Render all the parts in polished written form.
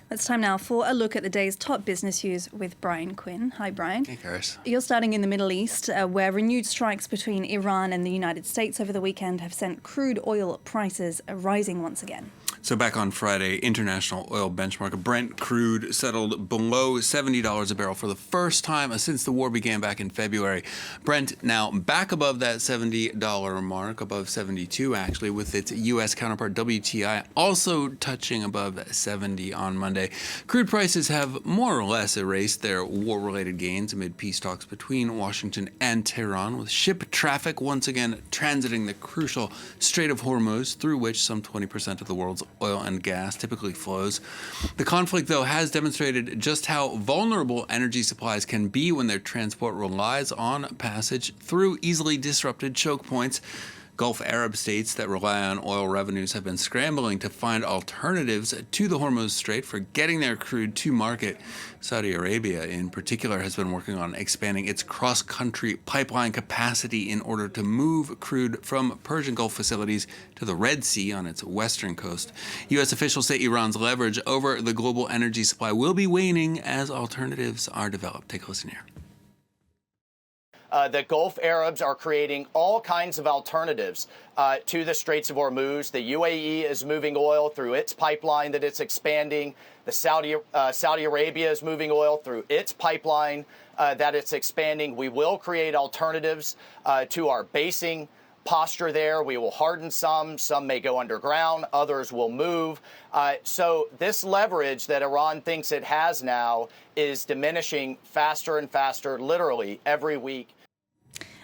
It's time now for a look at the day's top business news with Brian Quinn. Hi, Brian. Hey, Karis. You're starting in the Middle East, where renewed strikes between Iran and the United States over the weekend have sent crude oil prices rising once again. So back on Friday, international oil benchmark Brent crude settled below $70 a barrel for the first time since the war began back in February. Brent now back above that $70 mark, above 72 actually, with its U.S. counterpart WTI also touching above 70 on Monday. Crude prices have more or less erased their war-related gains amid peace talks between Washington and Tehran, with ship traffic once again transiting the crucial Strait of Hormuz, through which some 20% of the world's oil and gas typically flows. The conflict, though, has demonstrated just how vulnerable energy supplies can be when their transport relies on passage through easily disrupted choke points. Gulf Arab states that rely on oil revenues have been scrambling to find alternatives to the Hormuz Strait for getting their crude to market. Saudi Arabia, in particular, has been working on expanding its cross-country pipeline capacity in order to move crude from Persian Gulf facilities to the Red Sea on its western coast. U.S. officials say Iran's leverage over the global energy supply will be waning as alternatives are developed. Take a listen here. The Gulf Arabs are creating all kinds of alternatives to the Straits of Hormuz. The UAE is moving oil through its pipeline that it's expanding. The Saudi Arabia is moving oil through its pipeline that it's expanding. We will create alternatives to our basing posture there. We will harden some may go underground, others will move. So this leverage that Iran thinks it has now is diminishing faster and faster, literally every week.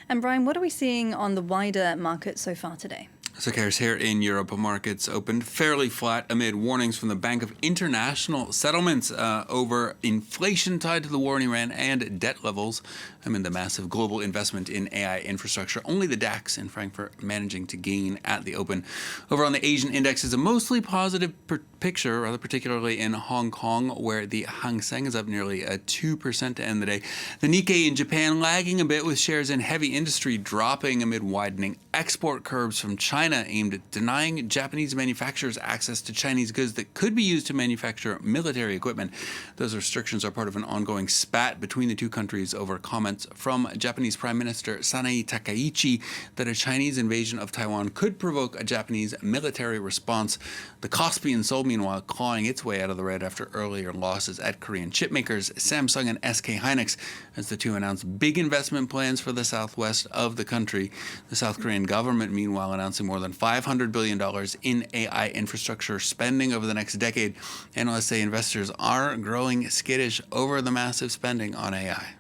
And Brian, what are we seeing on the wider market so far today? So, Karis, here in Europe, markets opened fairly flat amid warnings from the Bank of International Settlements over inflation tied to the war in Iran and debt levels amid the massive global investment in AI infrastructure. Only the DAX in Frankfurt managing to gain at the open. Over on the Asian index is a mostly positive picture, rather particularly in Hong Kong, where the Hang Seng is up nearly 2% to end the day. The Nikkei in Japan lagging a bit, with shares in heavy industry dropping amid widening export curbs from China aimed at denying Japanese manufacturers access to Chinese goods that could be used to manufacture military equipment. Those restrictions are part of an ongoing spat between the two countries over comments from Japanese Prime Minister Sanae Takaichi that a Chinese invasion of Taiwan could provoke a Japanese military response. The Caspian sold, meanwhile, clawing its way out of the red after earlier losses at Korean chipmakers Samsung and SK Hynix, as the two announced big investment plans for the southwest of the country. The South Korean government, meanwhile, announcing more than $500 billion in AI infrastructure spending over the next decade. Analysts say investors are growing skittish over the massive spending on AI.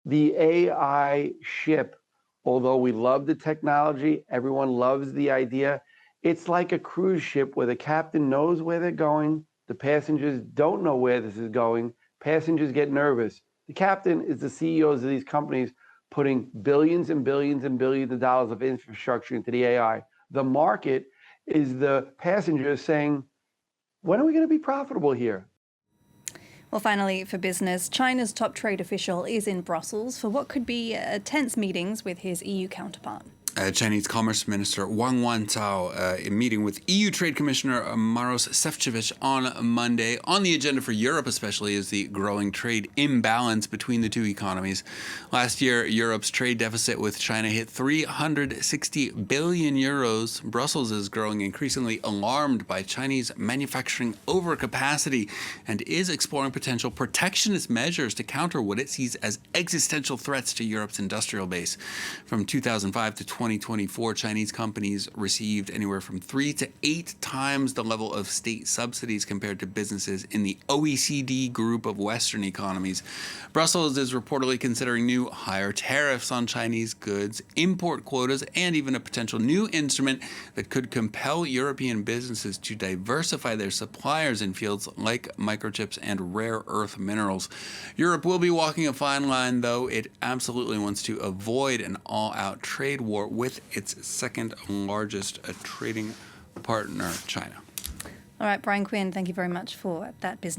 The AI ship, although we love the technology, everyone loves the idea, it's like a cruise ship where the captain knows where they're going, the passengers don't know where this is going, passengers get nervous. The captain is the CEOs of these companies putting billions and billions and billions of dollars of infrastructure into the AI. The market is the passengers saying, when are we going to be profitable here? Well, finally, for business, China's top trade official is in Brussels for what could be tense meetings with his EU counterpart. Chinese Commerce Minister Wang Wantao meeting with EU Trade Commissioner Maros Sefcovic on Monday. On the agenda for Europe especially is the growing trade imbalance between the two economies. Last year, Europe's trade deficit with China hit 360 billion euros. Brussels is growing increasingly alarmed by Chinese manufacturing overcapacity and is exploring potential protectionist measures to counter what it sees as existential threats to Europe's industrial base. From 2005 to 2024, Chinese companies received anywhere from 3 to 8 times the level of state subsidies compared to businesses in the OECD group of Western economies. Brussels is reportedly considering new higher tariffs on Chinese goods, import quotas, and even a potential new instrument that could compel European businesses to diversify their suppliers in fields like microchips and rare earth minerals. Europe will be walking a fine line, though. It absolutely wants to avoid an all-out trade war with its second largest trading partner, China. All right, Brian Quinn, thank you very much for that business.